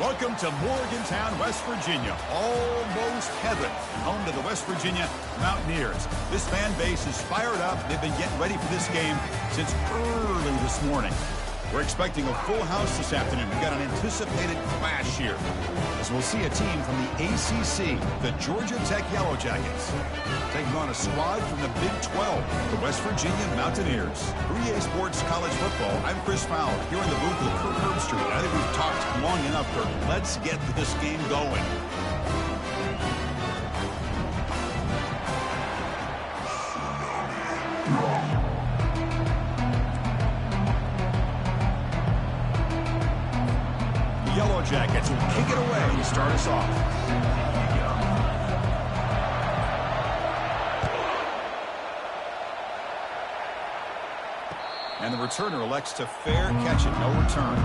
Welcome to Morgantown, West Virginia. Almost heaven. Home to the West Virginia Mountaineers. This fan base is fired up. They've been getting ready for this game since early this morning. We're expecting a full house this afternoon. We've got an anticipated clash here, as we'll see a team from the ACC, the Georgia Tech Yellow Jackets, taking on a squad from the Big 12, the West Virginia Mountaineers. For EA Sports College Football, I'm Chris Fowler, here in the booth with Kirk Herbstreit. I think we've talked long enough, Kirk. Let's get this game going. Yellow Jackets will kick it away to start us off. And the returner elects to fair catch it, no return.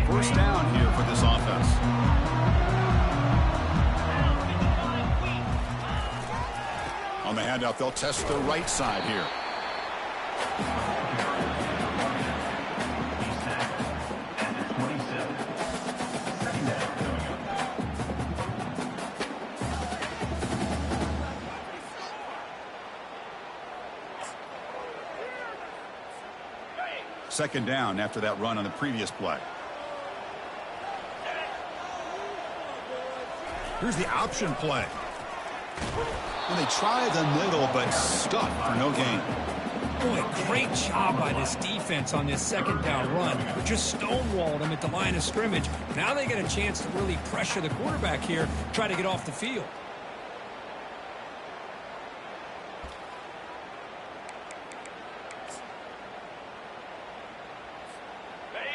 First down here for this offense. On the handout, they'll test the right side here. Second down after that run on the previous play. Here's the option play. And they try the middle, but stuck for no gain. Boy, great job by this defense on this second down run. Just stonewalled him at the line of scrimmage. Now they get a chance to really pressure the quarterback here, try to get off the field.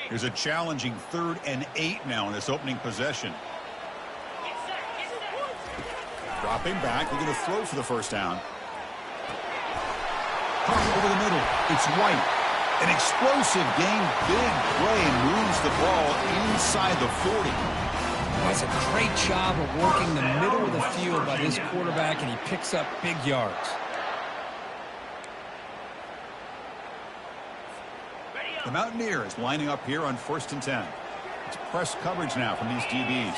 Here's a challenging 3rd and 8 now in this opening possession. Dropping back, they're going to throw for the first down. Over the middle, it's White. An explosive game, big play, moves the ball inside the 40. That's a great job of working the middle of the field by this quarterback, and he picks up big yards. The Mountaineers lining up here on 1st and 10. It's press coverage now from these DBs.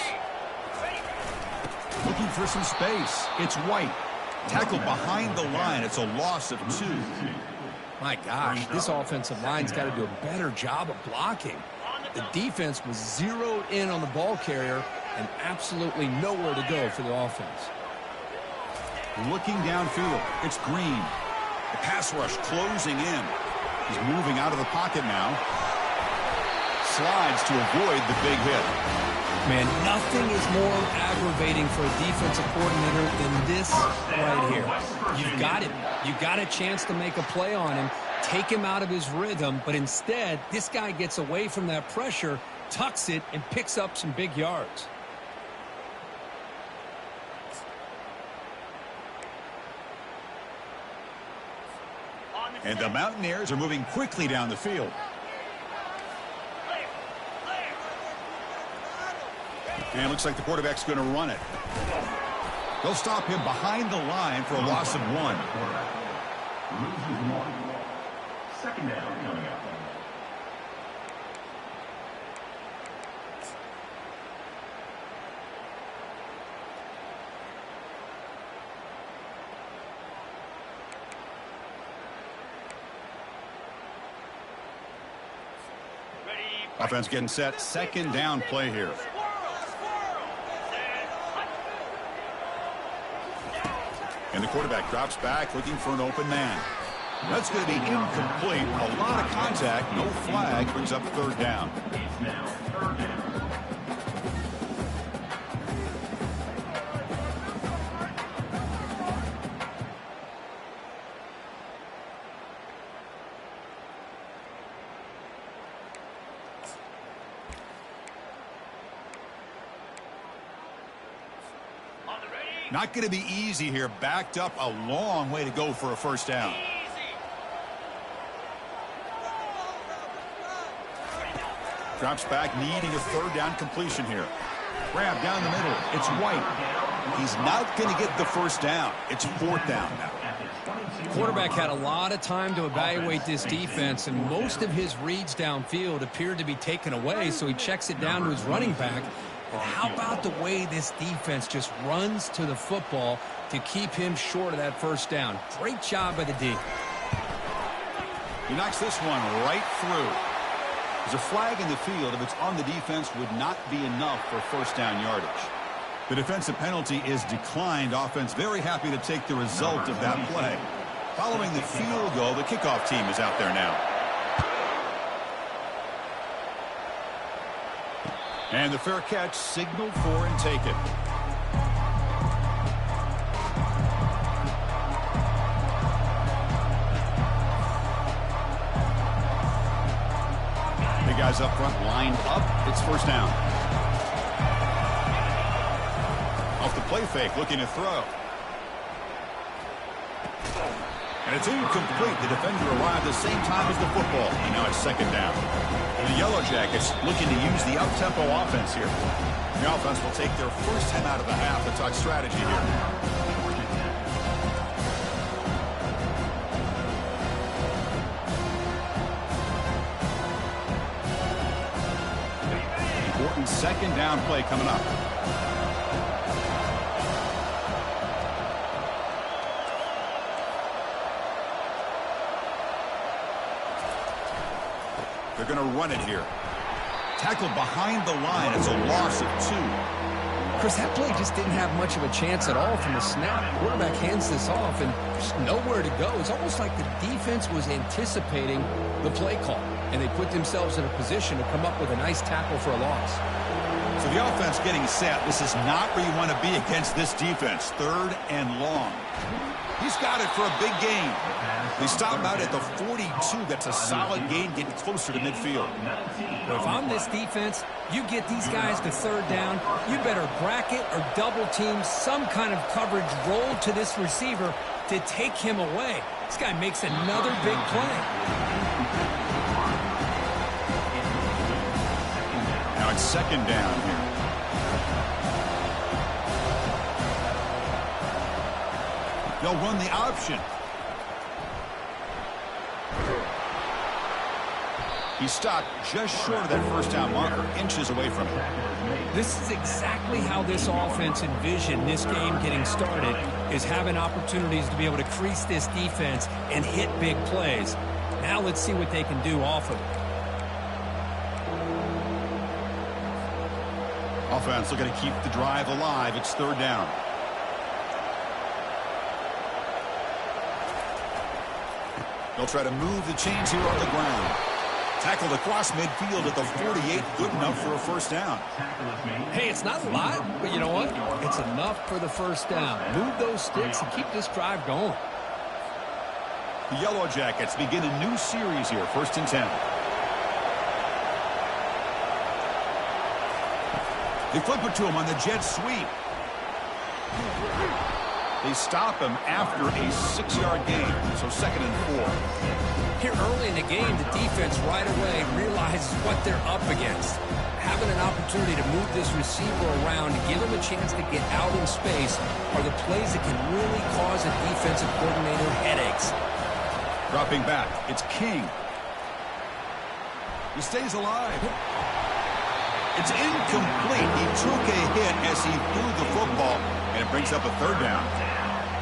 Looking for some space. It's White. Tackled behind the line. It's a loss of 2. My gosh, this offensive line's got to do a better job of blocking. The defense was zeroed in on the ball carrier and absolutely nowhere to go for the offense. Looking downfield, it's Green. The pass rush closing in. He's moving out of the pocket now. Slides to avoid the big hit. Man, nothing is more aggravating for a defensive coordinator than this right here. You've got him. You've got a chance to make a play on him, take him out of his rhythm, but instead, this guy gets away from that pressure, tucks it, and picks up some big yards. And the Mountaineers are moving quickly down the field. And it looks like the quarterback's going to run it. They'll stop him behind the line for a loss of 1. Second down coming up. Offense getting set. Second down play here. And the quarterback drops back looking for an open man. That's going to be incomplete. A lot of contact. No flag. Brings up third down. It's now third down. Not going to be easy here. Backed up a long way to go for a first down. Drops back, needing a third down completion here. Grab down the middle. It's White. He's not going to get the first down. It's fourth down now. Quarterback had a lot of time to evaluate this defense, and most of his reads downfield appeared to be taken away, so he checks it down to his running back. But how about the way this defense just runs to the football to keep him short of that first down? Great job by the D. He knocks this one right through. There's a flag in the field. If it's on the defense, would not be enough for first down yardage. The defensive penalty is declined. Offense very happy to take the result of that play. Following the field goal, the kickoff team is out there now. And the fair catch signaled for and taken. The guys up front lined up. It's first down. Off the play fake, looking to throw. And it's incomplete. The defender arrived the same time as the football. And now it's second down. And the Yellow Jackets looking to use the up-tempo offense here. The offense will take their first time out of the half to talk strategy here. Important second down play coming up. They're going to run it here. Tackled behind the line. It's a loss of 2. Chris, that play just didn't have much of a chance at all from the snap. Quarterback hands this off and just nowhere to go. It's almost like the defense was anticipating the play call, and they put themselves in a position to come up with a nice tackle for a loss. So the offense getting set. This is not where you want to be against this defense. Third and long. He's got it for a big gain. They stop him out at the 42. That's a solid gain, getting closer to midfield. Well, if I'm this defense, you get these guys to third down, you better bracket or double team some kind of coverage roll to this receiver to take him away. This guy makes another big play. Now it's second down here. They'll run the option. He stopped just short of that first down marker, inches away from it. This is exactly how this offense envisioned this game getting started, is having opportunities to be able to crease this defense and hit big plays. Now let's see what they can do off of it. Offense looking to keep the drive alive. It's third down. They'll try to move the chains here on the ground. Tackled across midfield at the 48. Good enough for a first down. Hey, it's not a lot, but you know what? It's enough for the first down. Move those sticks and keep this drive going. The Yellow Jackets begin a new series here. First and 10. They flip it to him on the jet sweep. They stop him after a 6-yard gain, so second and 4. Here early in the game, the defense right away realizes what they're up against. Having an opportunity to move this receiver around, to give him a chance to get out in space, are the plays that can really cause a defensive coordinator headaches. Dropping back, it's King. He stays alive. It's incomplete. He took a hit as he threw the football, and it brings up a third down.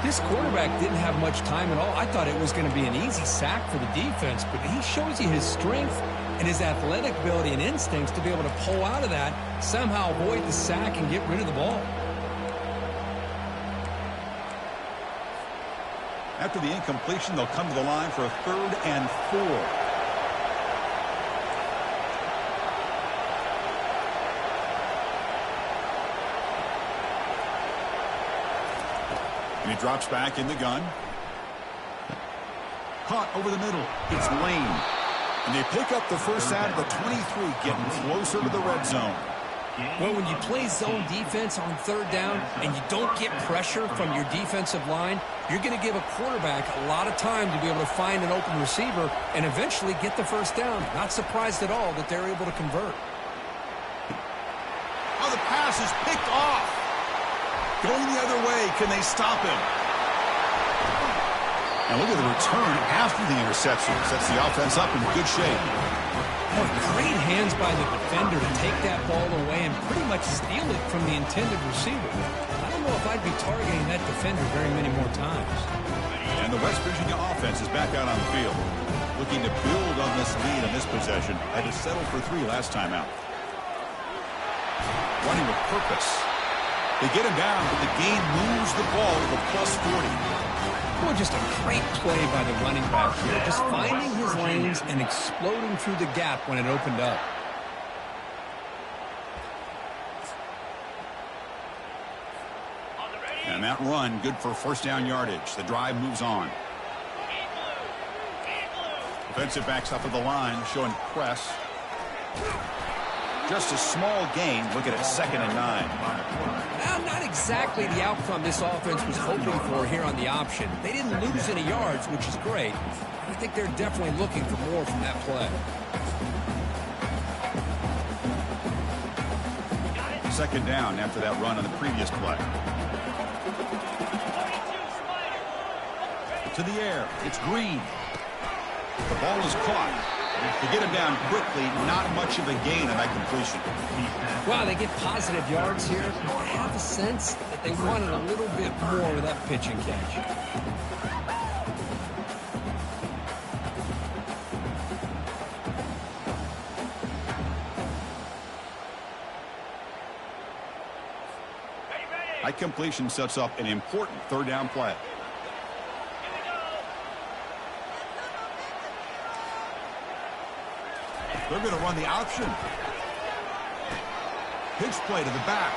This quarterback didn't have much time at all. I thought it was going to be an easy sack for the defense, but he shows you his strength and his athletic ability and instincts to be able to pull out of that, somehow avoid the sack and get rid of the ball. After the incompletion, they'll come to the line for a 3rd and 4. And he drops back in the gun. Caught over the middle. It's Lane. And they pick up the first out of the 23, getting closer to the red zone. Well, when you play zone defense on 3rd down and you don't get pressure from your defensive line, you're going to give a quarterback a lot of time to be able to find an open receiver and eventually get the first down. Not surprised at all that they're able to convert. Oh, the pass is picked off. Going the other way. Can they stop him? And look at the return after the interception. Sets the offense up in good shape. Oh, great hands by the defender to take that ball away and pretty much steal it from the intended receiver. I don't know if I'd be targeting that defender very many more times. And the West Virginia offense is back out on the field. Looking to build on this lead on this possession. Had to settle for 3 last time out. Running with purpose. They get him down, but the game moves the ball to the +40. Well, just a great play by the running back here. Just finding his lanes and exploding through the gap when it opened up. And that run, good for first down yardage. The drive moves on. Defensive backs up at the line, showing press. Just a small gain. Looking at 2nd and 9. Well, not exactly the outcome this offense was hoping for here on the option. They didn't lose any yards, which is great. I think they're definitely looking for more from that play. 2nd down after that run on the previous play. To the air. It's Green. The ball is caught. To get him down quickly, not much of a gain on that completion. Wow, they get positive yards here. I have a sense that they wanted a little bit more of that pitch and catch. That completion sets up an important 3rd down play. They're going to run the option. Pitch play to the back.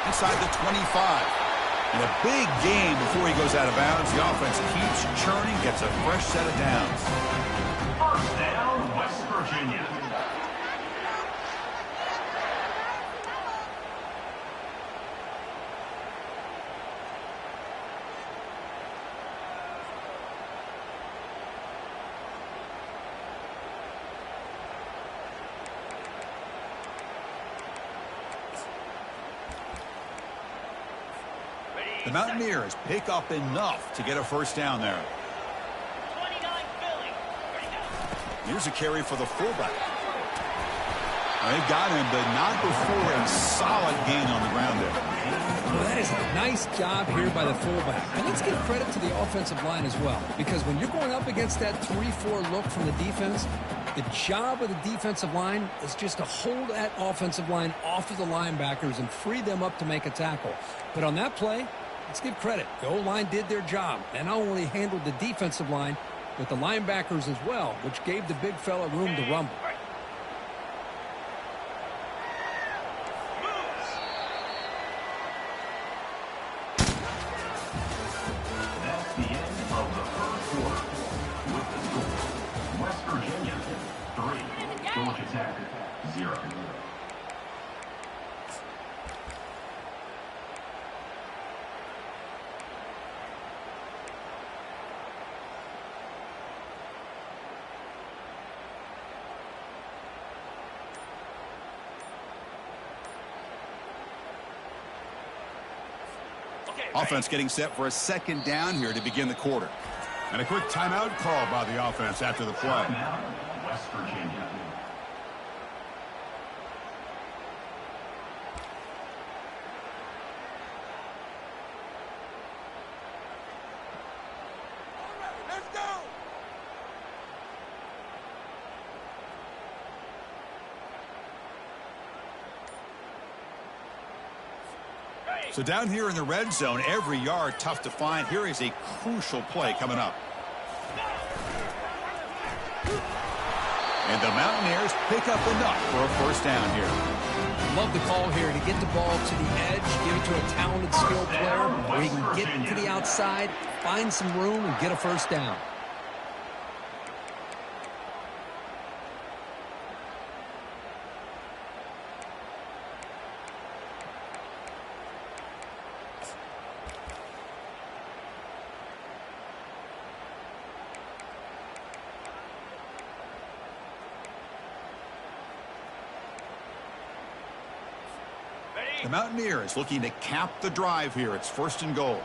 Inside the 25. And a big gain before he goes out of bounds. The offense keeps churning, gets a fresh set of downs. First down, West Virginia. The Mountaineers pick up enough to get a first down there. 29 Philly. Here's a carry for the fullback. They've got him, but not before, and solid gain on the ground there. Well, that is a nice job here by the fullback. And let's give credit to the offensive line as well, because when you're going up against that 3-4 look from the defense, the job of the defensive line is just to hold that offensive line off of the linebackers and free them up to make a tackle. But on that play, let's give credit. The O-line did their job. They not only handled the defensive line, but the linebackers as well, which gave the big fella room to rumble. That's the end of the 1st quarter. With the score, West Virginia 3, Georgia Tech 0. Offense getting set for a 2nd down here to begin the quarter. And a quick timeout call by the offense after the play. Now, West Virginia. Let's go! So down here in the red zone, every yard tough to find. Here is a crucial play coming up. And the Mountaineers pick up enough for a first down here. Love the call here to get the ball to the edge, give it to a talented, skilled player where he can get to the outside, find some room, and get a first down. The Mountaineers looking to cap the drive here. It's first and goal.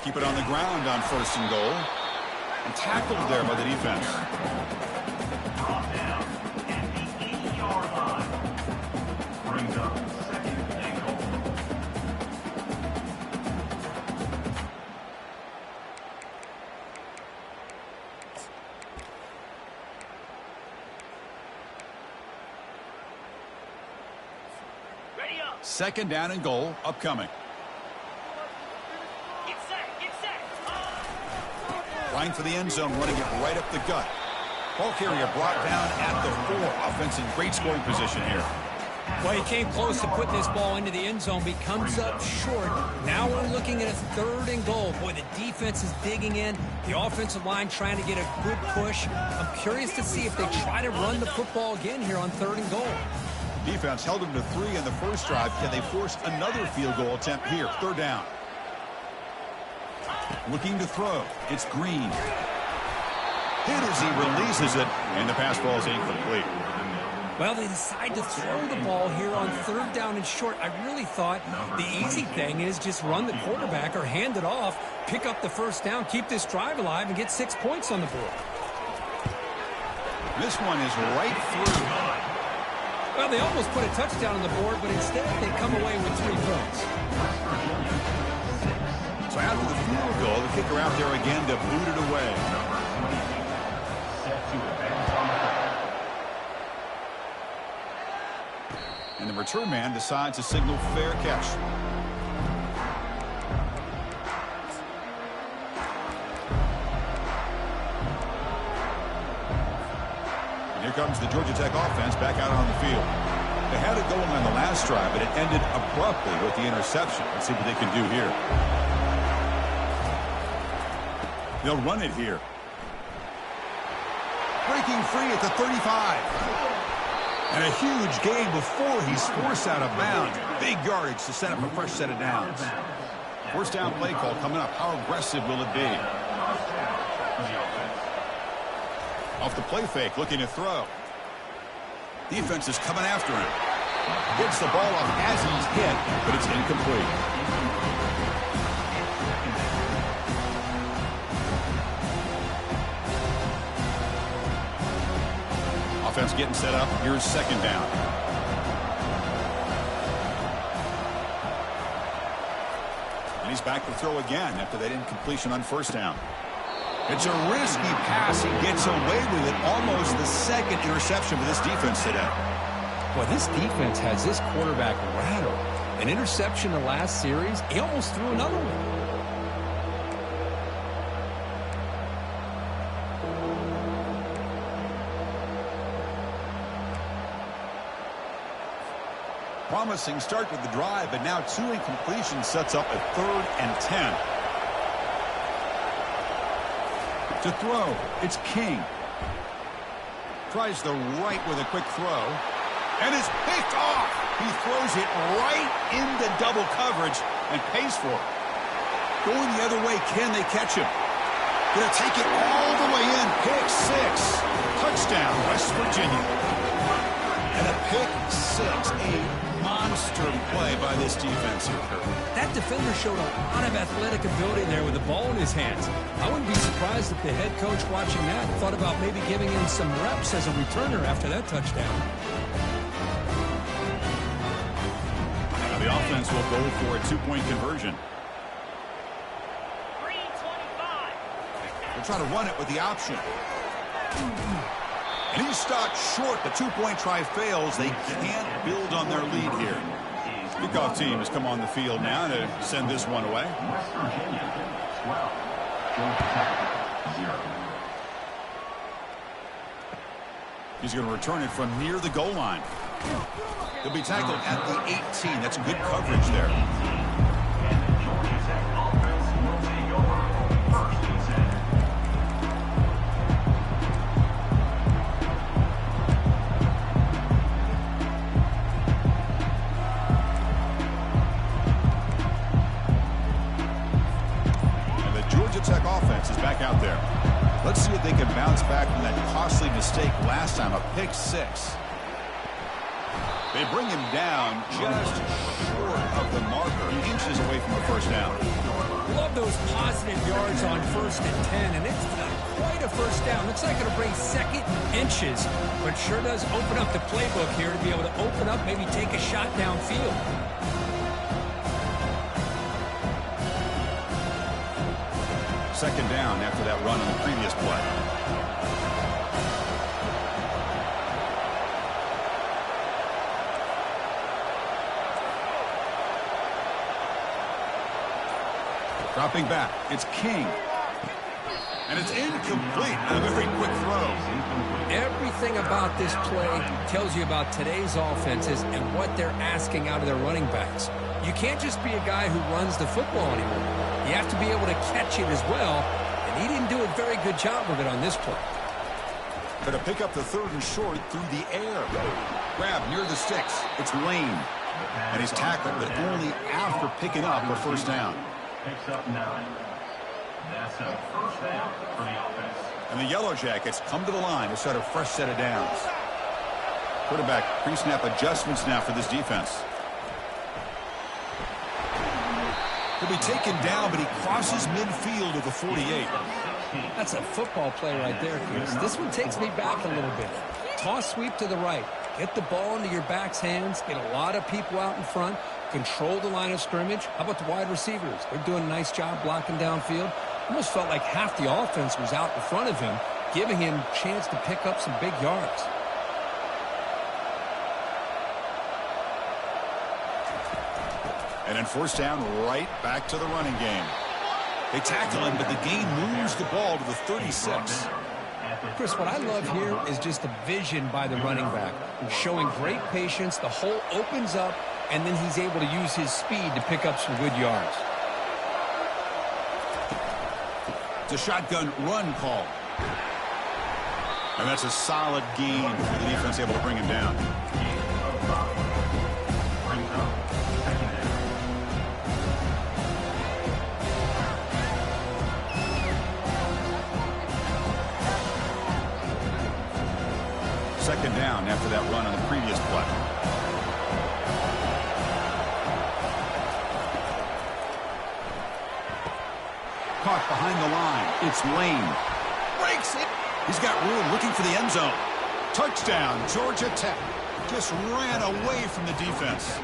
Keep it on the ground on first and goal. And tackled there by the defense. Drop down at the 80-yard line. Brings up second and goal. Second down and goal upcoming. Line for the end zone, running it right up the gut. Ball carrier brought down at the 4. Offense in great scoring position here. Well, he came close to putting this ball into the end zone, but he comes up short. Now we're looking at a third and goal. Boy, the defense is digging in. The offensive line trying to get a good push. I'm curious to see if they try to run the football again here on third and goal. Defense held them to 3 in the first drive. Can they force another field goal attempt here? Third down. Looking to throw. It's Green. Hit as he releases it, and the pass ball is incomplete. Well, they decide to throw the ball here on third down and short. I really thought the easy thing is just run the quarterback or hand it off, pick up the first down, keep this drive alive, and get 6 points on the board. This one is right through. Well, they almost put a touchdown on the board, but instead they come away with 3 points. So after the field goal, the kicker out there again to boot it away. Set to advance on the play. And the return man decides to signal fair catch. And here comes the Georgia Tech offense back out on the field. They had it going on the last drive, but it ended abruptly with the interception. Let's see what they can do here. They'll run it here. Breaking free at the 35. And a huge gain before he's forced out of bounds. Big yardage to set up a fresh set of downs. First down play call coming up. How aggressive will it be? Off the play fake, looking to throw. Defense is coming after him. Gets the ball off as he's hit, but it's incomplete. Offense getting set up. Here's second down. And he's back to throw again after that incompletion on first down. It's a risky pass. He gets away with it. Almost the second interception for this defense today. Well, this defense has this quarterback rattled. An interception the last series. He almost threw another one. Promising start with the drive, but now 2 incompletions sets up a 3rd and 10. To throw, it's King. Tries the right with a quick throw. And it's picked off. He throws it right into double coverage and pays for it. Going the other way, can they catch him? Going to take it all the way in. Pick 6. Touchdown, West Virginia. And a pick 6. A monster play by this defense here. That defender showed a lot of athletic ability there with the ball in his hands. I wouldn't be surprised if the head coach watching that thought about maybe giving him some reps as a returner after that touchdown. Now the offense will go for a 2-point conversion. They'll try to run it with the option. And he's stopped short. The two-point try fails. They can't build on their lead here. Kickoff team has come on the field now to send this one away. West Virginia, 12. Georgia Tech, 0. He's going to return it from near the goal line. He'll be tackled at the 18. That's good coverage there. And the Georgia Tech offense will take over. First and 10. And the Georgia Tech offense is back out there. Let's see if they can bounce back from that costly mistake last time, a pick six. They bring him down just short of the marker, inches away from the first down. Love those positive yards on 1st and 10, and it's not quite a first down. Looks like it'll bring second inches, but sure does open up the playbook here to be able to open up, maybe take a shot downfield. Second down after that run on the previous play. Dropping back, it's King. And it's incomplete. A very quick throw. Everything about this play tells you about today's offenses and what they're asking out of their running backs. You can't just be a guy who runs the football anymore. You have to be able to catch it as well, and he didn't do a very good job of it on this play. Going to pick up the third and short through the air. Grab near the sticks. It's Lane. And he's tackled, but only after picking up a first down. Picks up 9. That's a first down for the offense. And the Yellow Jackets come to the line to start a fresh set of downs. Quarterback pre-snap adjustments now for this defense. He'll be taken down, but he crosses midfield of the 48. That's a football play right there, Chris. This one takes me back a little bit. Toss sweep to the right. Get the ball into your back's hands. Get a lot of people out in front. Control the line of scrimmage. How about the wide receivers? They're doing a nice job blocking downfield. Almost felt like half the offense was out in front of him, giving him a chance to pick up some big yards. And then first down, right back to the running game. They tackle him, but the game moves the ball to the 36. Chris, what I love here is just the vision by the running back. Showing great patience. The hole opens up, and then he's able to use his speed to pick up some good yards. It's a shotgun run call. And that's a solid gain for the defense able to bring him down. Second down after that run on the previous play. Caught behind the line. It's Lane. Breaks it. He's got room looking for the end zone. Touchdown, Georgia Tech. Just ran away from the defense.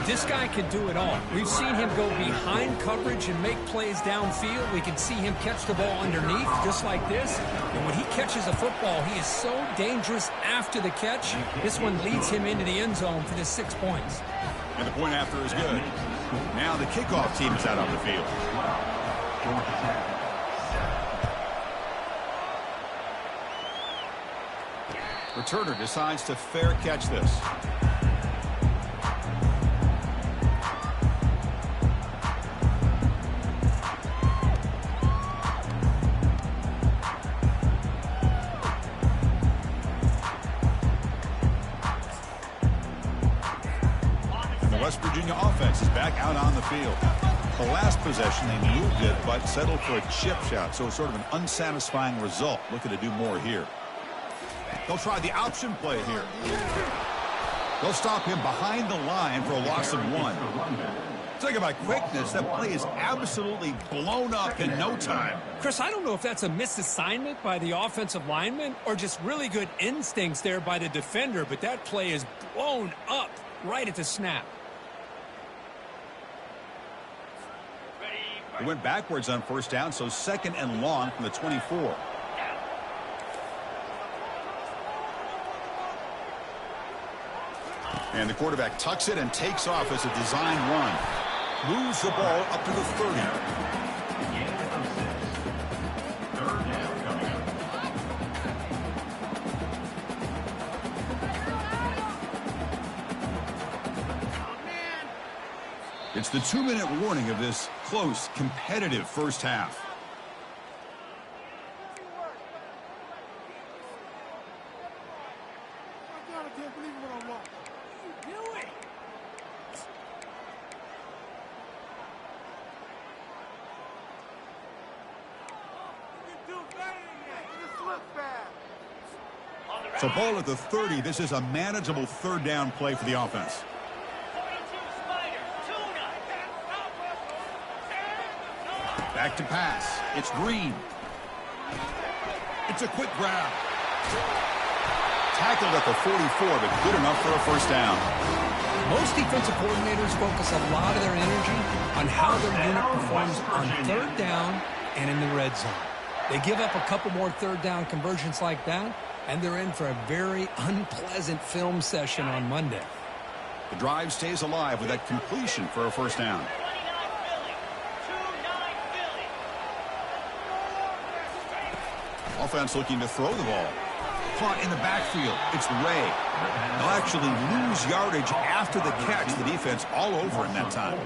This guy can do it all. We've seen him go behind coverage and make plays downfield. We can see him catch the ball underneath just like this. And when he catches a football, he is so dangerous after the catch. This one leads him into the end zone for the 6 points. And the point after is good. Now the kickoff team is out on the field. Returner decides to fair catch this. West Virginia offense is back out on the field. The last possession, they moved it, but settled for a chip shot, so it's sort of an unsatisfying result. Looking to do more here. They'll try the option play here. They'll stop him behind the line for a loss of 1. Talking about quickness, that play is absolutely blown up in no time. Chris, I don't know if that's a misassignment by the offensive lineman or just really good instincts there by the defender, but that play is blown up right at the snap. He went backwards on first down, so second and long from the 24. And the quarterback tucks it and takes off as a design run. Moves the ball up to the 30. It's the 2-minute warning of this close, competitive first half. So ball at the 30. This is a manageable third down play for the offense. Back to pass. It's Green. It's a quick grab. Tackled at the 44, but good enough for a first down. Most defensive coordinators focus a lot of their energy on how their unit performs on third down and in the red zone. They give up a couple more third down conversions like that, and they're in for a very unpleasant film session on Monday. The drive stays alive with that completion for a first down. Offense looking to throw the ball. Caught in the backfield. It's Ray. They'll actually lose yardage after the catch. The defense all over in that time.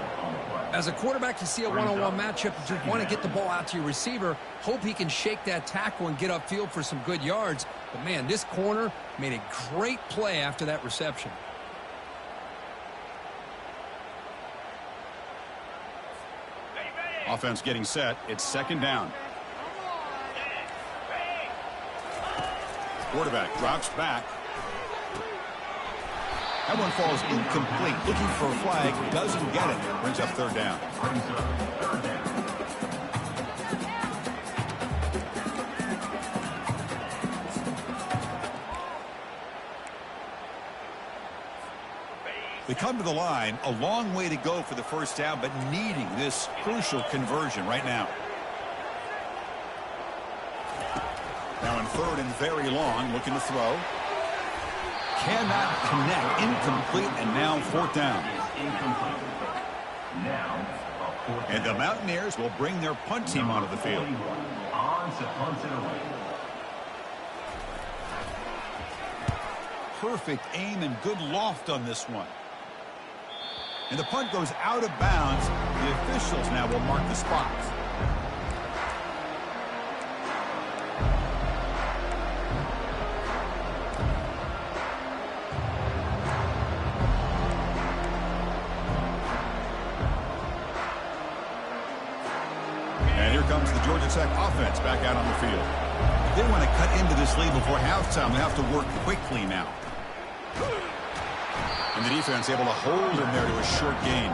As a quarterback, you see a one-on-one matchup. You want to get the ball out to your receiver. Hope he can shake that tackle and get upfield for some good yards. But, man, this corner made a great play after that reception. Offense getting set. It's second down. Quarterback drops back. That one falls incomplete. Looking for a flag. Doesn't get it. Brings up third down. They come to the line. A long way to go for the first down, but needing this crucial conversion right now. Now in third and very long, looking to throw. Cannot connect, incomplete, and now fourth down. And the Mountaineers will bring their punt team onto the field. Perfect aim and good loft on this one. And the punt goes out of bounds. The officials now will mark the spot. Comes the Georgia Tech offense back out on the field. If they want to cut into this lead before halftime, they have to work quickly now. And the defense able to hold him there to a short gain.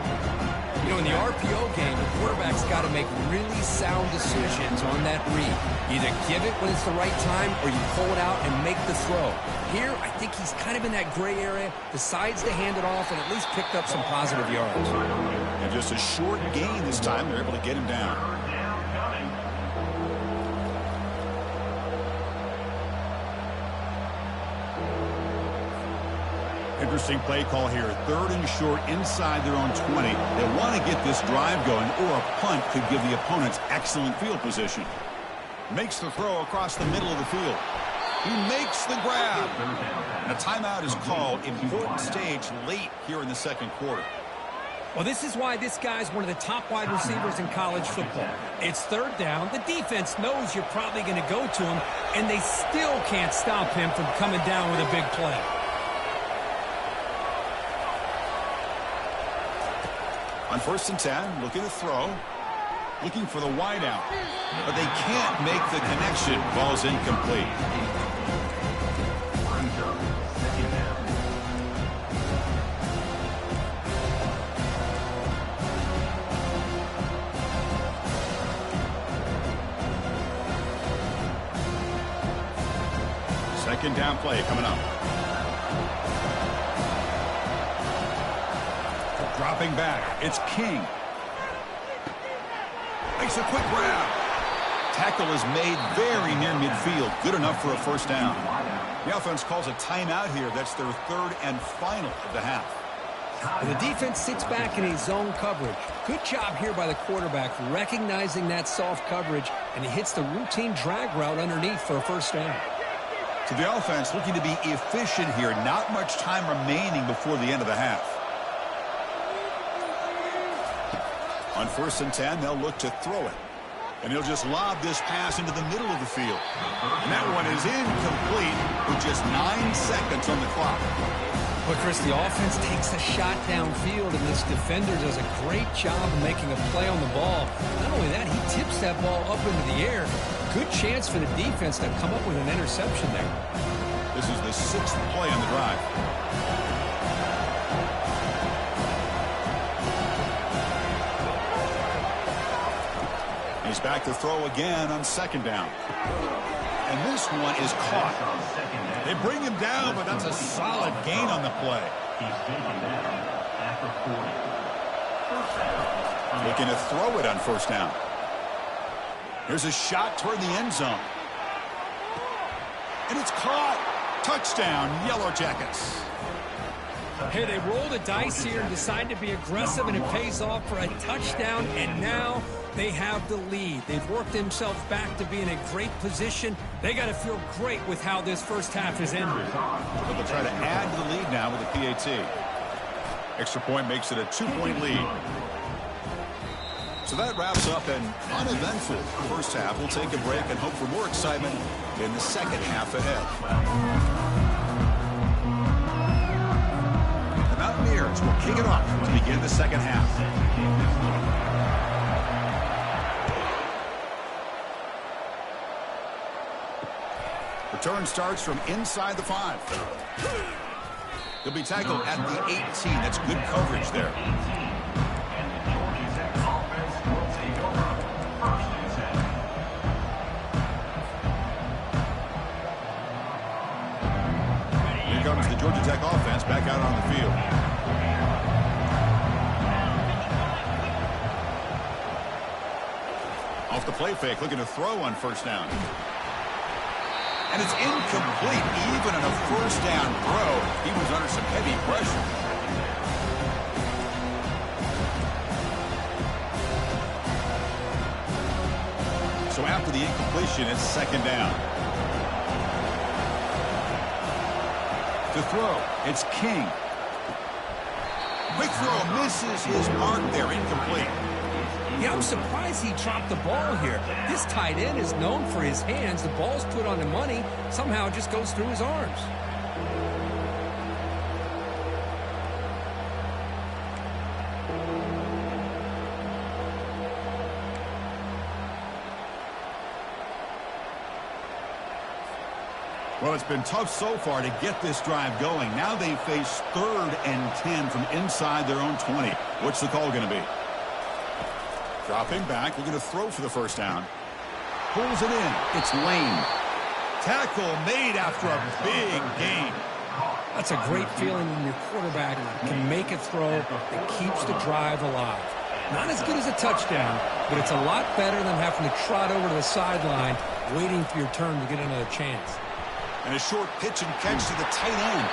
You know, in the RPO game, the quarterback's got to make really sound decisions on that read. Either give it when it's the right time or you pull it out and make the throw. Here, I think he's kind of in that gray area, decides to hand it off and at least picked up some positive yards. And just a short gain this time, they're able to get him down. Interesting play call here. Third and short inside their own 20. They want to get this drive going, or a punt could give the opponents excellent field position. Makes the throw across the middle of the field. He makes the grab. And a timeout is called. Important stage late here in the second quarter. Well, this is why this guy's one of the top wide receivers in college football. It's third down. The defense knows you're probably going to go to him, and they still can't stop him from coming down with a big play. On first and 10, looking to throw. Looking for the wideout. But they can't make the connection. Ball's incomplete. Second down play coming up. Dropping back, it's King. Makes a quick grab. Tackle is made very near midfield. Good enough for a first down. The offense calls a timeout here. That's their third and final of the half. And the defense sits back in a zone coverage. Good job here by the quarterback recognizing that soft coverage, and he hits the routine drag route underneath for a first down. So the offense looking to be efficient here. Not much time remaining before the end of the half. On 1st and 10, they'll look to throw it. And he'll just lob this pass into the middle of the field. And that one is incomplete with just 9 seconds on the clock. But, Chris, the offense takes the shot downfield, and this defender does a great job of making a play on the ball. Not only that, he tips that ball up into the air. Good chance for the defense to come up with an interception there. This is the 6th play on the drive. He's back to throw again on 2nd down. And this one is caught. They bring him down, but that's a solid gain on the play. He's taken down after 40. First down. Looking to throw it on 1st down. Here's a shot toward the end zone. And it's caught. Touchdown, Yellow Jackets. Hey, they roll the dice here and decide to be aggressive, and it pays off for a touchdown, and now they have the lead. They've worked themselves back to be in a great position. They got to feel great with how this first half is ended. But they'll try to add to the lead now with a PAT. Extra point makes it a 2-point lead. So that wraps up an uneventful first half. We'll take a break and hope for more excitement in the second half ahead. The Mountaineers will kick it off to begin the second half. Return starts from inside the 5. He'll be tackled at the 18. That's good coverage there. And the Georgia Tech offense will take over. 1st and 10. Here comes the Georgia Tech offense back out on the field. Off the play fake, looking to throw on 1st down. And it's incomplete. Even in a 1st down throw, he was under some heavy pressure. So after the incompletion, it's 2nd down. To throw, it's King. Quick throw, misses his mark there, incomplete. Yeah, I'm surprised he dropped the ball here. This tight end is known for his hands. The ball's put on the money. Somehow it just goes through his arms. Well, it's been tough so far to get this drive going. Now they face 3rd and 10 from inside their own 20. What's the call going to be? Dropping back, looking to throw for the 1st down. Pulls it in. It's Lane. Tackle made after a big gain. That's a great feeling when your quarterback can make a throw that keeps the drive alive. Not as good as a touchdown, but it's a lot better than having to trot over to the sideline, waiting for your turn to get another chance. And a short pitch and catch to the tight end.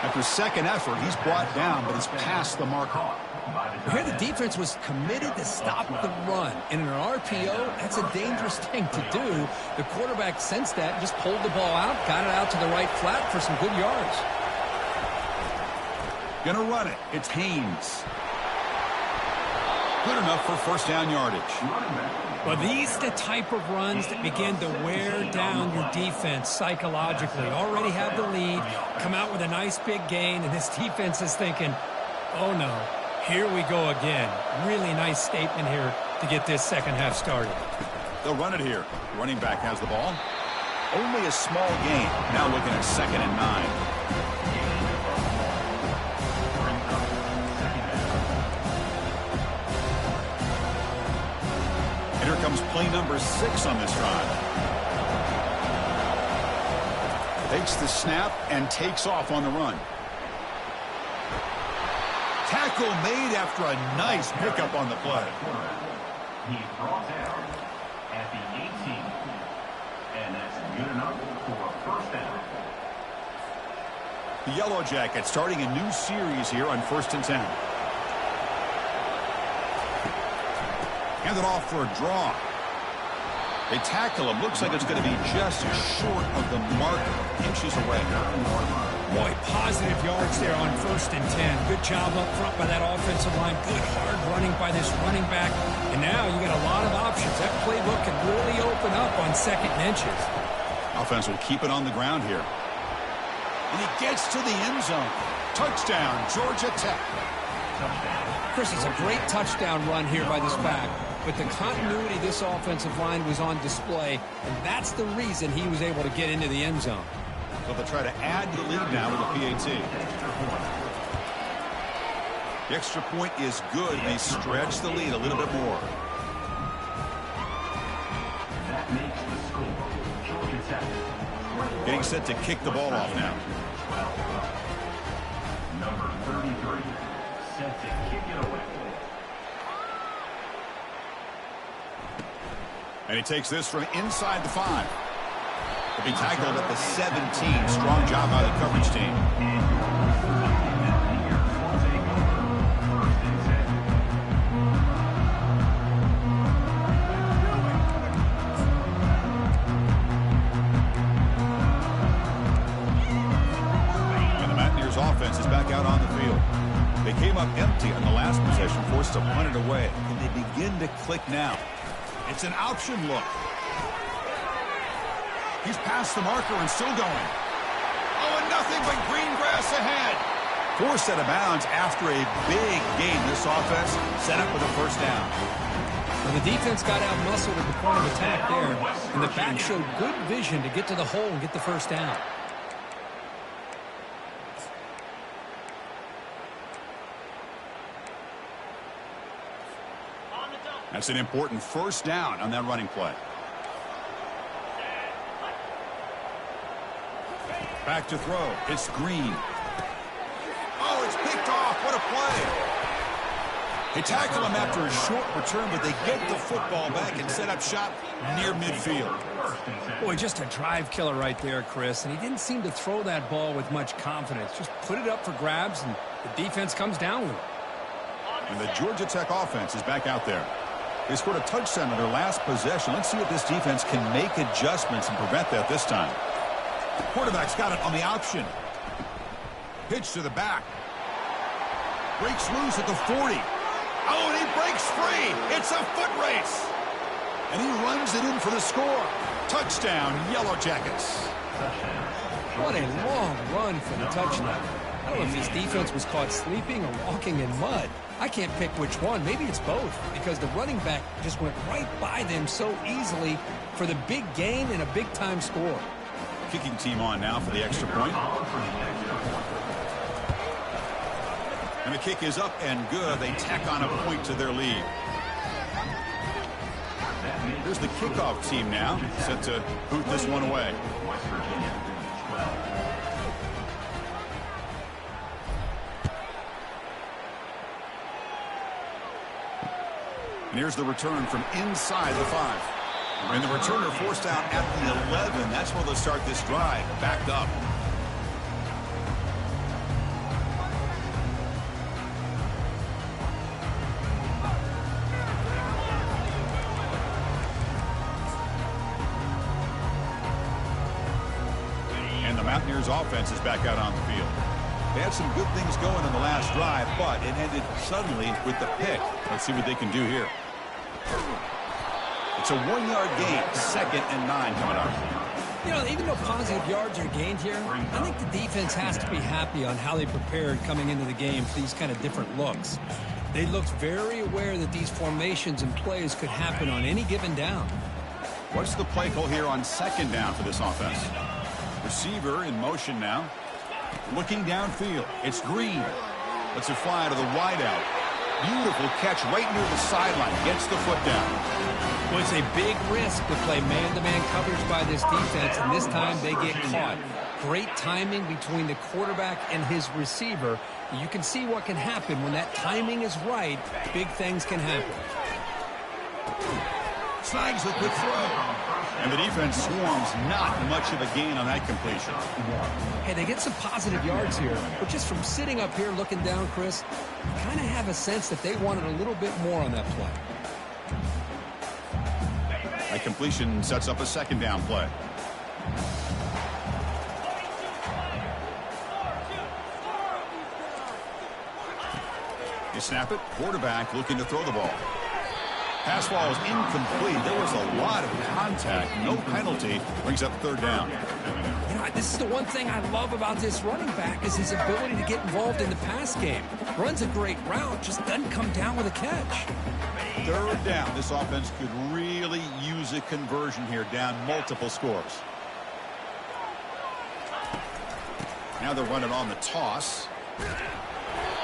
After 2nd effort, he's brought down, but it's past the marker. Here the defense was committed to stop the run. And in an RPO, that's a dangerous thing to do. The quarterback sensed that and just pulled the ball out, got it out to the right flat for some good yards. Gonna run it. It's Haynes. Good enough for 1st down yardage. Well, these are the type of runs that begin to wear down your defense psychologically. Already have the lead, come out with a nice big gain, and this defense is thinking, oh no, here we go again. Really nice statement here to get this second half started. They'll run it here. Running back has the ball. Only a small gain. Now looking at 2nd and 9. Here comes play number 6 on this drive. Takes the snap and takes off on the run. Tackle made after a nice pickup on the play. He's brought down at the 18. And that's good enough for a 1st down. The Yellow Jackets starting a new series here on 1st and 10. Hand it off for a draw. They tackle him. Looks like it's going to be just short of the mark, inches away. Boy, positive yards there on 1st and 10. Good job up front by that offensive line. Good hard running by this running back. And now you got a lot of options. That playbook can really open up on 2nd and inches. Offense will keep it on the ground here. And he gets to the end zone. Touchdown, Georgia Tech. Chris, it's a great touchdown run here by this back. But the continuity of this offensive line was on display, and that's the reason he was able to get into the end zone. So they'll try to add to the lead now with a PAT. The extra point is good. They stretch the lead a little bit more. That makes the score. Georgia Tech. Getting set to kick the ball off now. Number 33, set to kick it away. And he takes this from inside the 5. He'll be tackled at the 17. Strong job by the coverage team. And the Mountaineers offense is back out on the field. They came up empty on the last possession, forced to punt it away. And they begin to click now. It's an option look. He's past the marker and still going. Oh, and nothing but green grass ahead. Forced out of bounds after a big gain. This offense set up with a 1st down. Well, the defense got out-muscled at the point of attack there, and the back showed good vision to get to the hole and get the 1st down. That's an important 1st down on that running play. Back to throw. It's Green. Oh, it's picked off. What a play. They tackle him after a short return, but they get the football back and set up shop near midfield. Boy, just a drive killer right there, Chris. And he didn't seem to throw that ball with much confidence. Just put it up for grabs, and the defense comes down with it. And the Georgia Tech offense is back out there. They scored a touchdown on their last possession. Let's see if this defense can make adjustments and prevent that this time. Quarterback's got it on the option. Pitch to the back. Breaks loose at the 40. Oh, and he breaks free. It's a foot race. And he runs it in for the score. Touchdown, Yellow Jackets. What a long run for the touchdown. I don't know if his defense was caught sleeping or walking in mud. I can't pick which one. Maybe it's both, because the running back just went right by them so easily for the big gain and a big-time score. Kicking team on now for the extra point. And the kick is up and good. They tack on a point to their lead. Here's the kickoff team now, set to boot this one away. West Virginia, 12. And here's the return from inside the 5. And the returner forced out at the 11. That's where they'll start this drive. Backed up. And the Mountaineers offense is back out on the field. They had some good things going in the last drive, but it ended suddenly with the pick. Let's see what they can do here. It's a 1-yard gain, 2nd and 9 coming up. You know, even though positive yards are gained here, I think the defense has to be happy on how they prepared coming into the game for these kind of different looks. They looked very aware that these formations and plays could happen on any given down. What's the play call here on 2nd down for this offense? Receiver in motion now. Looking downfield. It's Green. Lets it fly to the wideout. Beautiful catch right near the sideline. Gets the foot down. Well, it's a big risk to play man-to-man coverage by this defense, and this time they get caught. Great timing between the quarterback and his receiver. You can see what can happen when that timing is right. Big things can happen. Snags the quick throw. And the defense swarms not much of a gain on that completion. Hey, they get some positive yards here, but just from sitting up here looking down, Chris, you kind of have a sense that they wanted a little bit more on that play. That completion sets up a second down play. You snap it, quarterback looking to throw the ball. Pass falls incomplete. There was a lot of contact. No penalty. Brings up third down. You know, this is the one thing I love about this running back is his ability to get involved in the pass game. Runs a great route, just doesn't come down with a catch. Third down. This offense could really use a conversion here, down multiple scores. Now they're running on the toss.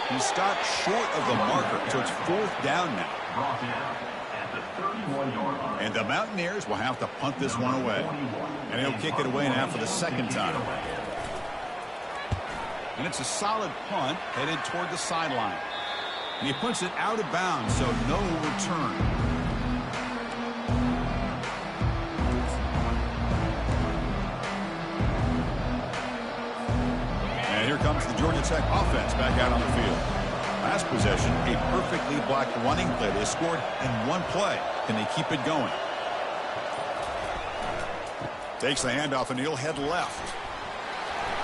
He stopped short of the marker, so it's fourth down now. And the Mountaineers will have to punt this one away. And he'll kick it away now for the second time. And it's a solid punt headed toward the sideline. And he punts it out of bounds, so no return. And here comes the Georgia Tech offense back out on the field. Last possession, a perfectly blocked running play. They scored in one play. Can they keep it going? Takes the handoff, and he'll head left.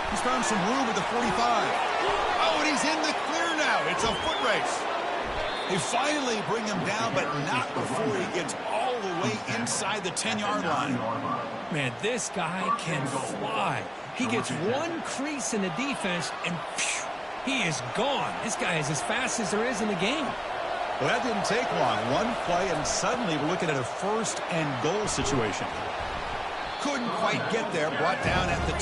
He's found some room at the 45. Oh, and he's in the clear now. It's a foot race. They finally bring him down, but not before he gets all the way inside the 10-yard line. Man, this guy can fly. He gets one crease in the defense, and phew, he is gone. This guy is as fast as there is in the game. Well, that didn't take long. One play, and suddenly we're looking at a first and goal situation. Couldn't quite get there. Brought down at the 2.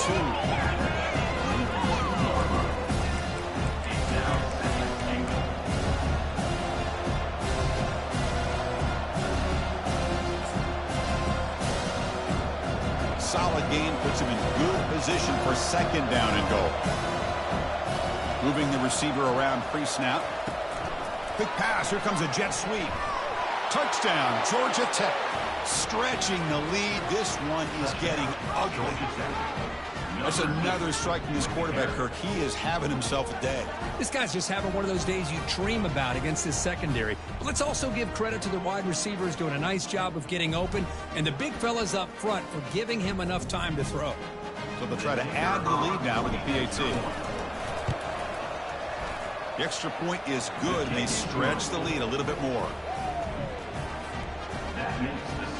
Solid gain puts him in good position for second down and goal. Moving the receiver around pre-snap. Quick pass. Here comes a jet sweep. Touchdown, Georgia Tech. Stretching the lead. This one is getting ugly. That's another strike from this quarterback, Kirk. He is having himself a day. This guy's just having one of those days you dream about against this secondary. But let's also give credit to the wide receivers doing a nice job of getting open, and the big fellas up front for giving him enough time to throw. So they'll try to add the lead now with the PAT. The extra point is good, and they stretch the lead a little bit more.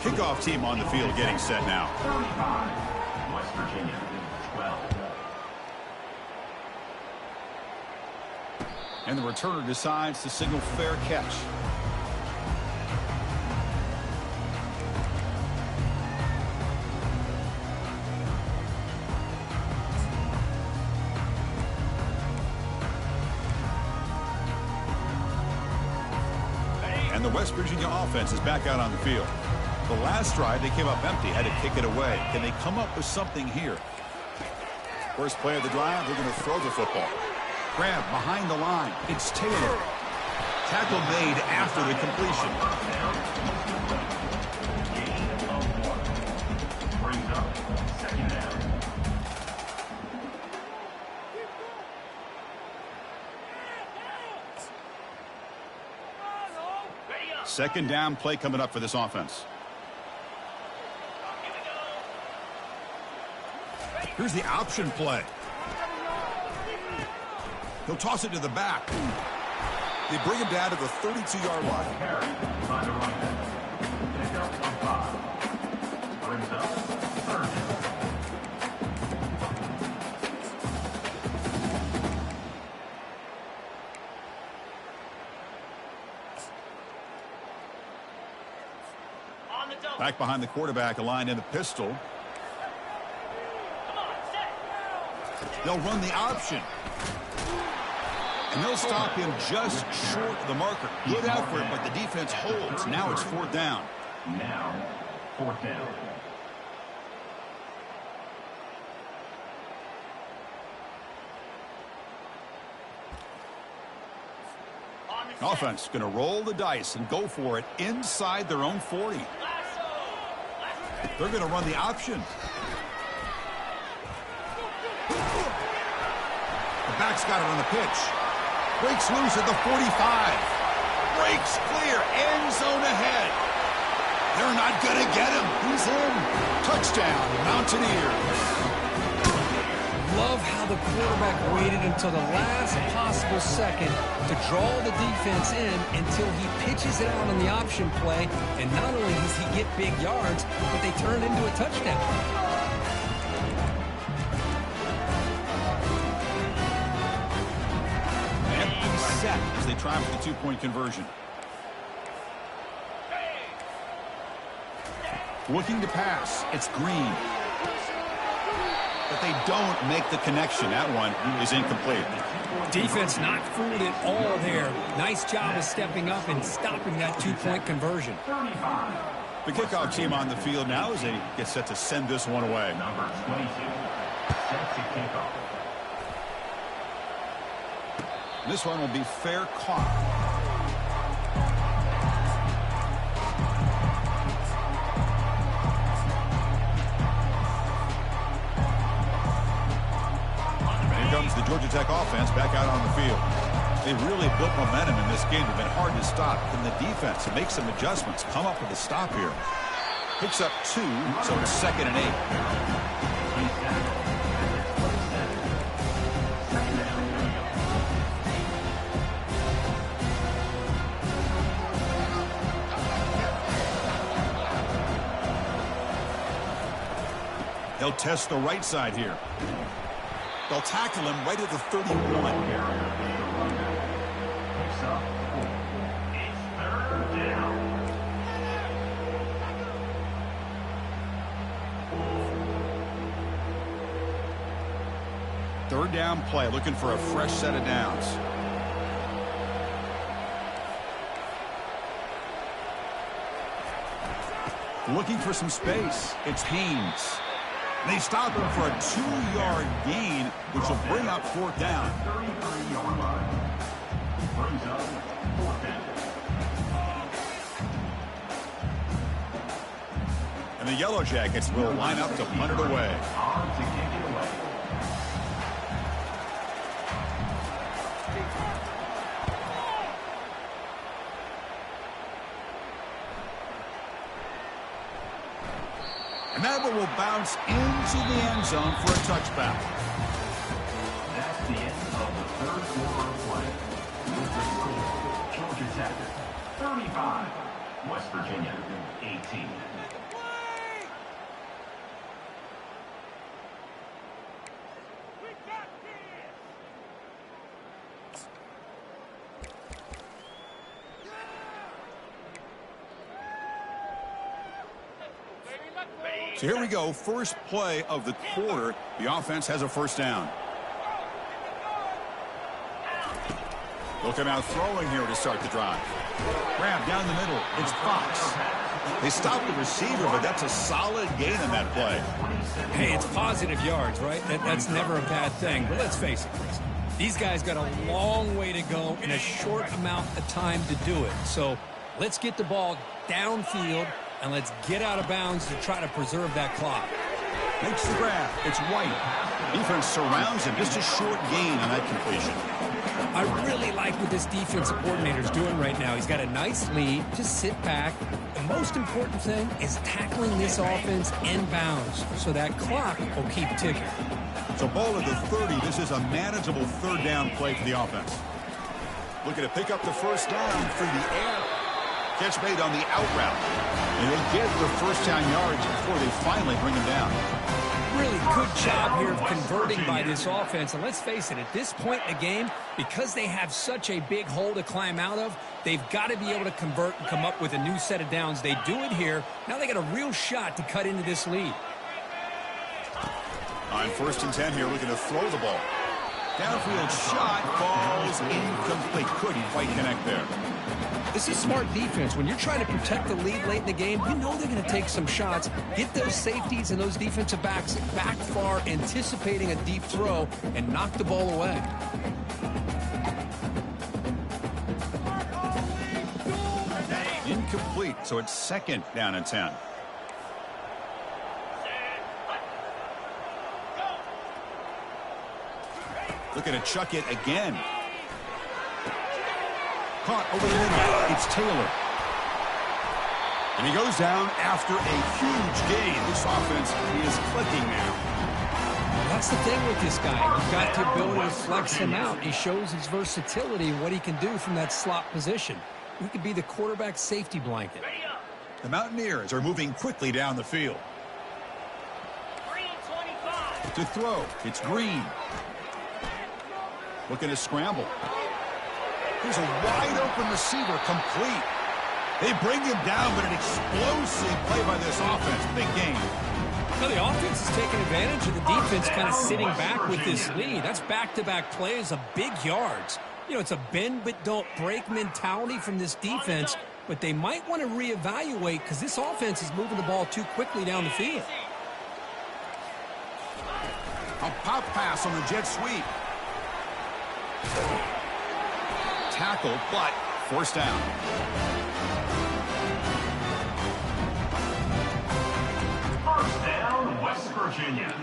Kickoff team on the field getting set now. 35, West Virginia, 12. And the returner decides to signal fair catch. And the West Virginia offense is back out on the field. The last drive, they came up empty, had to kick it away. Can they come up with something here? First play of the drive, they're going to throw the football. Grab behind the line. It's Taylor. Tackle made after the completion. Brings up second down. Second down play coming up for this offense. Here's the option play. He'll toss it to the back. They bring him down to the 32-yard line. By the running back. Pickup of 5. Brings up third down. Back behind the quarterback, aligned in the pistol. They'll run the option. And they'll stop him just short of the marker. Good effort, but the defense holds. Now it's fourth down. Now, fourth down. Offense going to roll the dice and go for it inside their own 40. They're going to run the option. The back's got it on the pitch. Breaks loose at the 45. Breaks clear. End zone ahead. They're not going to get him. He's in. Touchdown, Mountaineers. Love how the quarterback waited until the last possible second to draw the defense in until he pitches it out on the option play. And not only does he get big yards, but they turn it into a touchdown. Empty set as they try for the two-point conversion. Looking to pass. It's Green. But they don't make the connection. That one is incomplete. Defense not fooled at all there. Nice job of stepping up and stopping that two-point conversion. The kickoff team on the field now as they get set to send this one away. Number 22 set to kick off. This one will be fair caught. Comes the Georgia Tech offense back out on the field. They really built momentum in this game. It's been hard to stop. And the defense to make some adjustments, come up with a stop here. Picks up 2, so it's 2nd and 8. They'll test the right side here. They'll tackle him right at the 31. Picks up 4. It's 3rd down. Third down play, looking for a fresh set of downs. Looking for some space. It's Haynes. They stop him for a 2-yard gain, which will bring up 4th down. 33-yard line. Brings up 4th down. And the Yellow Jackets will line up to punt it away. On to kick it away. And that one will bounce into the end zone for a touchback. That's the end of the 3rd quarter of play. With the score, Georgia Tech 35, West Virginia 18. So here we go, first play of the quarter. The offense has a 1st down. Looking out throwing here to start the drive. Grab down the middle. It's Fox. They stopped the receiver, but that's a solid gain on that play. Hey, it's positive yards, right? That's never a bad thing. But let's face it, Chris. These guys got a long way to go in a short amount of time to do it. So let's get the ball downfield, and let's get out of bounds to try to preserve that clock. Makes the grab. It's White. Defense surrounds him. Just a short gain on that completion. I really like what this defensive coordinator is doing right now. He's got a nice lead. Just sit back. The most important thing is tackling this offense in bounds so that clock will keep ticking. So ball at the 30. This is a manageable 3rd down play for the offense. Looking to pick up the 1st down through the air. Catch made on the out route. And they get the 1st down yards before they finally bring him down. Really good job here of converting by this offense. And let's face it, at this point in the game, because they have such a big hole to climb out of, they've got to be able to convert and come up with a new set of downs. They do it here. Now they got a real shot to cut into this lead. On 1st and 10 here, looking to throw the ball. Downfield shot, falls incomplete. Couldn't quite connect there. This is smart defense. When you're trying to protect the lead late in the game, you know they're going to take some shots, get those safeties and those defensive backs back far, anticipating a deep throw, and knock the ball away. Incomplete, so it's 2nd down and 10. Looking to chuck it again. Caught over the middle. It's Taylor. And he goes down after a huge gain. This offense is clicking now. That's the thing with this guy. You've got the ability to flex him out. He shows his versatility and what he can do from that slot position. He could be the quarterback safety blanket. The Mountaineers are moving quickly down the field. To throw, it's Green. Looking to scramble. Here's a wide-open receiver, complete. They bring him down, but an explosive play by this offense. Big game. Well, the offense is taking advantage of the defense kind of sitting back with this lead. That's back-to-back plays of big yards. You know, it's a bend but don't break mentality from this defense, but they might want to reevaluate because this offense is moving the ball too quickly down the field. A pop pass on the jet sweep. Tackle, but forced down. First down, West Virginia.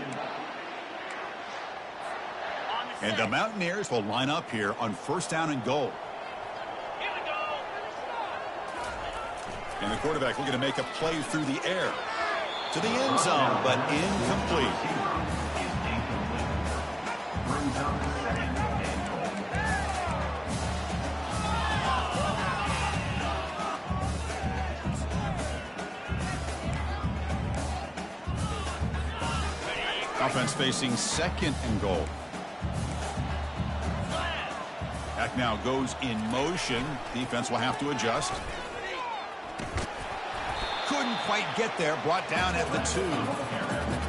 And the Mountaineers will line up here on first down and goal. Here we go. And the quarterback looking to make a play through the air. To the end zone, but incomplete. Brings up second and goal. Offense facing second and goal. Back now goes in motion. Defense will have to adjust. Couldn't quite get there. Brought down at the 2.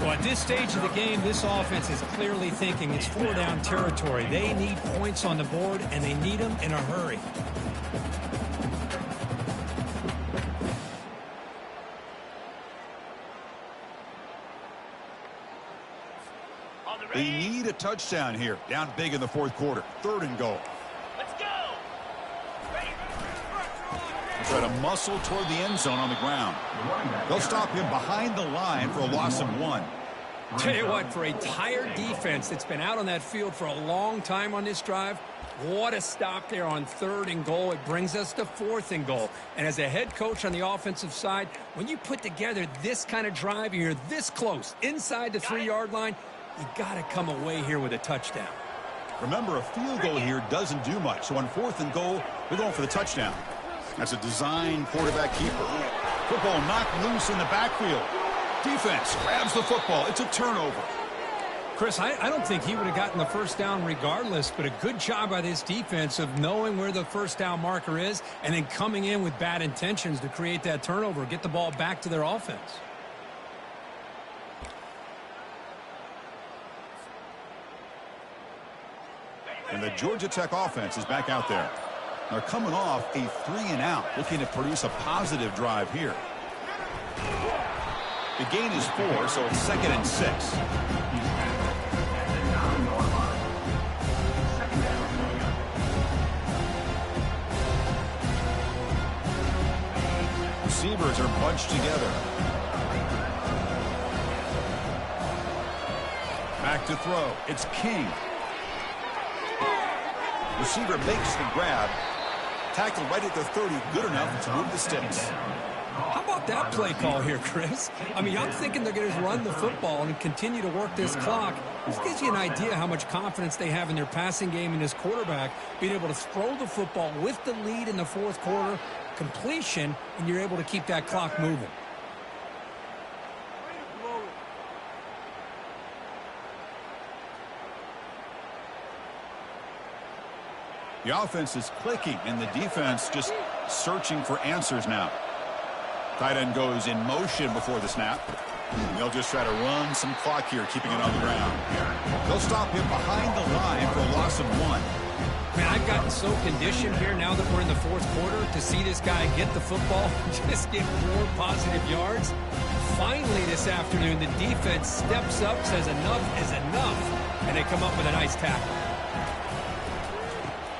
Well, at this stage of the game, this offense is clearly thinking it's 4-down territory. They need points on the board, and they need them in a hurry. They need a touchdown here. Down big in the fourth quarter. Third and goal. Let's go. Try to muscle toward the end zone on the ground. They'll stop him behind the line for a loss of 1. Tell you what, for a tired defense that's been out on that field for a long time on this drive, what a stop there on third and goal. It brings us to fourth and goal. And as a head coach on the offensive side, when you put together this kind of drive, you're this close, inside the 3-yard line, you got to come away here with a touchdown. Remember, a field goal here doesn't do much. So on fourth and goal, they're going for the touchdown. That's a design quarterback keeper. Football knocked loose in the backfield. Defense grabs the football. It's a turnover. Chris, I don't think he would have gotten the first down regardless, but a good job by this defense of knowing where the first down marker is and then coming in with bad intentions to create that turnover, get the ball back to their offense. And the Georgia Tech offense is back out there. They're coming off a 3-and-out, looking to produce a positive drive here. The gain is 4, so it's 2nd and 6. Receivers are bunched together. Back to throw. It's King. Receiver makes the grab. Tackle right at the 30. Good enough to move the sticks. How about that play call here, Chris? I mean, I'm thinking they're going to run the football and continue to work this clock. This gives you an idea how much confidence they have in their passing game and this quarterback being able to throw the football with the lead in the fourth quarter, completion, and you're able to keep that clock moving. The offense is clicking, and the defense just searching for answers now. Tight end goes in motion before the snap. They'll just try to run some clock here, keeping it on the ground. They'll stop him behind the line for a loss of 1. Man, I've gotten so conditioned here now that we're in the fourth quarter to see this guy get the football, just get more positive yards. Finally this afternoon, the defense steps up, says enough is enough, and they come up with a nice tackle.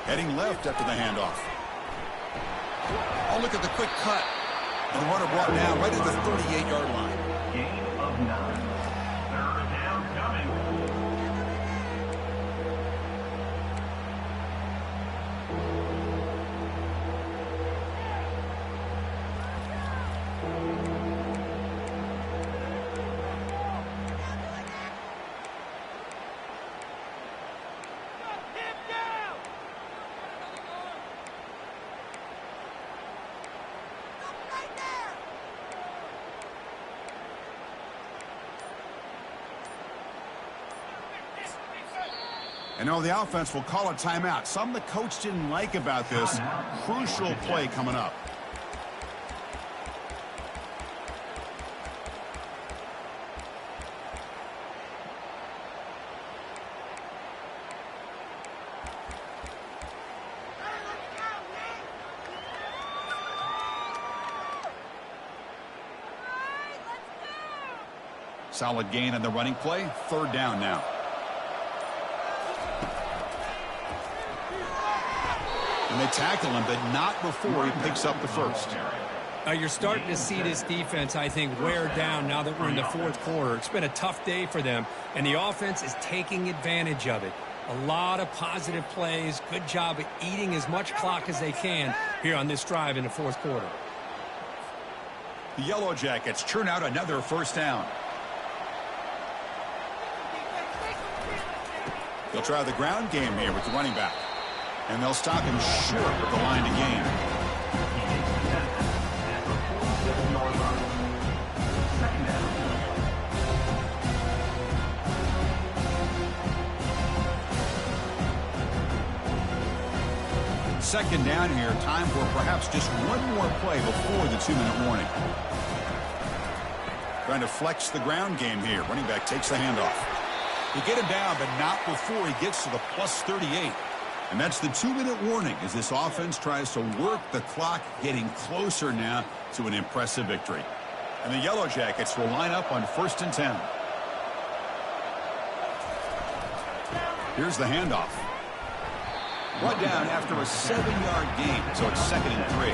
Heading left after the handoff. Oh, look at the quick cut. And the runner brought down right at the 38-yard line. Gain of 9. Third down coming. And now the offense will call a timeout. Something the coach didn't like about this. Crucial play coming up. Solid gain on the running play. Third down now. And they tackle him, but not before he picks up the first. You're starting to see this defense, I think, wear down now that we're in the fourth quarter. It's been a tough day for them, and the offense is taking advantage of it. A lot of positive plays. Good job at eating as much clock as they can here on this drive in the fourth quarter. The Yellow Jackets churn out another first down. They'll try the ground game here with the running back. And they'll stop him short of the line to gain. Second down here. Time for perhaps just one more play before the 2-minute warning. Trying to flex the ground game here. Running back takes the handoff. They get him down, but not before he gets to the plus 38. And that's the 2-minute warning as this offense tries to work the clock, getting closer now to an impressive victory. And the Yellow Jackets will line up on 1st and 10. Here's the handoff. Brought down after a 7-yard gain, so it's 2nd and 3.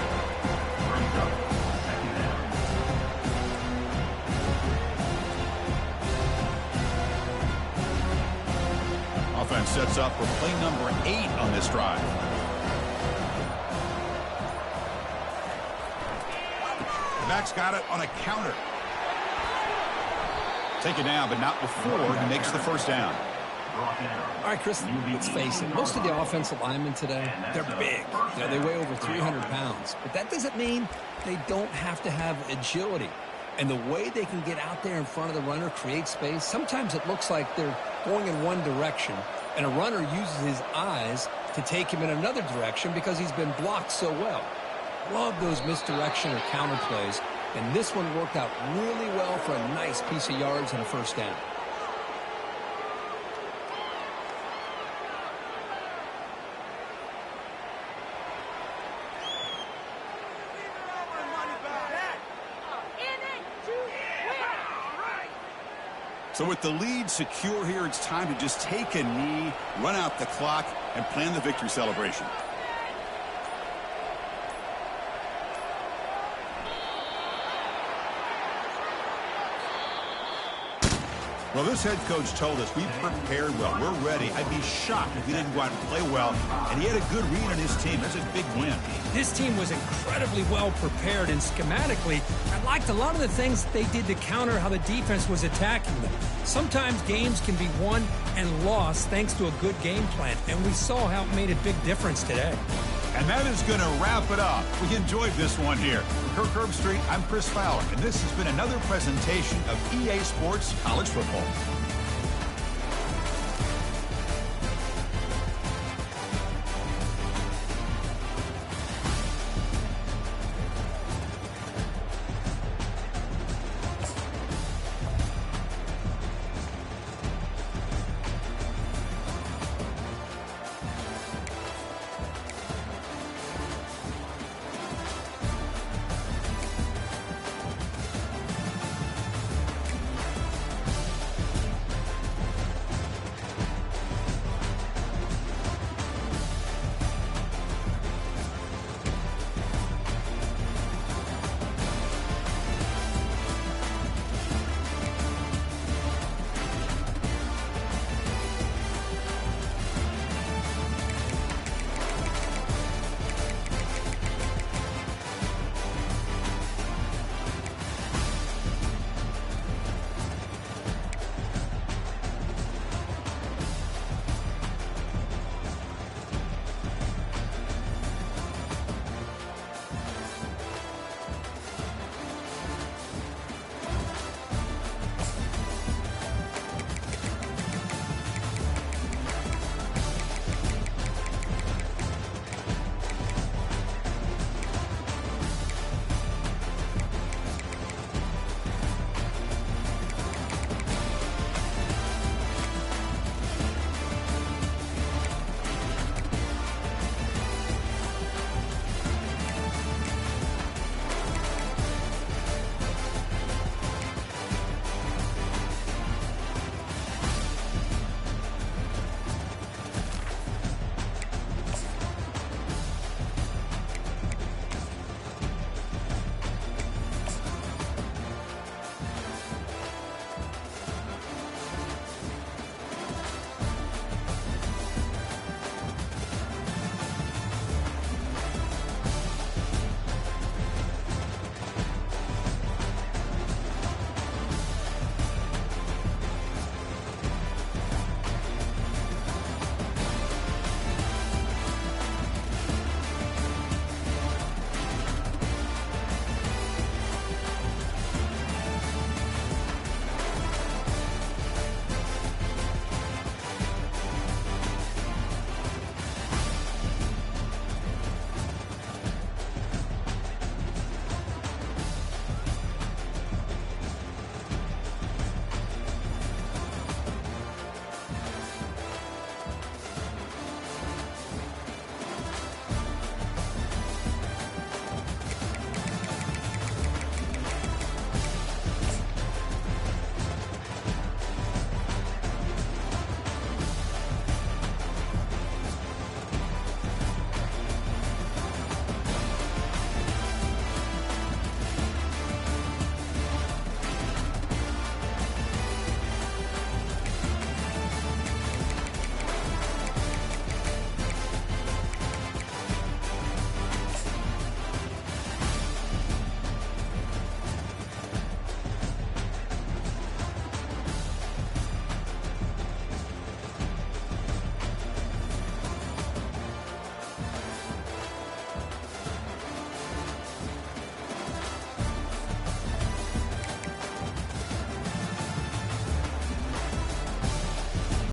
Offense sets up for play number 8 on this drive. The back's got it on a counter. Take it down, but not before he makes the first down. All right, Chris, let's face it. Most of the offensive linemen today, they're big. You know, they weigh over 300 pounds. But that doesn't mean they don't have to have agility. And the way they can get out there in front of the runner, create space, sometimes it looks like they're going in one direction, and a runner uses his eyes to take him in another direction because he's been blocked so well. Love those misdirection or counter plays, and this one worked out really well for a nice piece of yards and a first down. So with the lead secure here, it's time to just take a knee, run out the clock, and plan the victory celebration. Well, this head coach told us we prepared well. We're ready. I'd be shocked if we didn't go out and play well. And he had a good read on his team. That's a big win. This team was incredibly well prepared, and schematically, I liked a lot of the things they did to counter how the defense was attacking them. Sometimes games can be won and lost thanks to a good game plan, and we saw how it made a big difference today. And that is going to wrap it up. We enjoyed this one here. From Kirk Herbstreit, I'm Chris Fowler, and this has been another presentation of EA Sports College Football.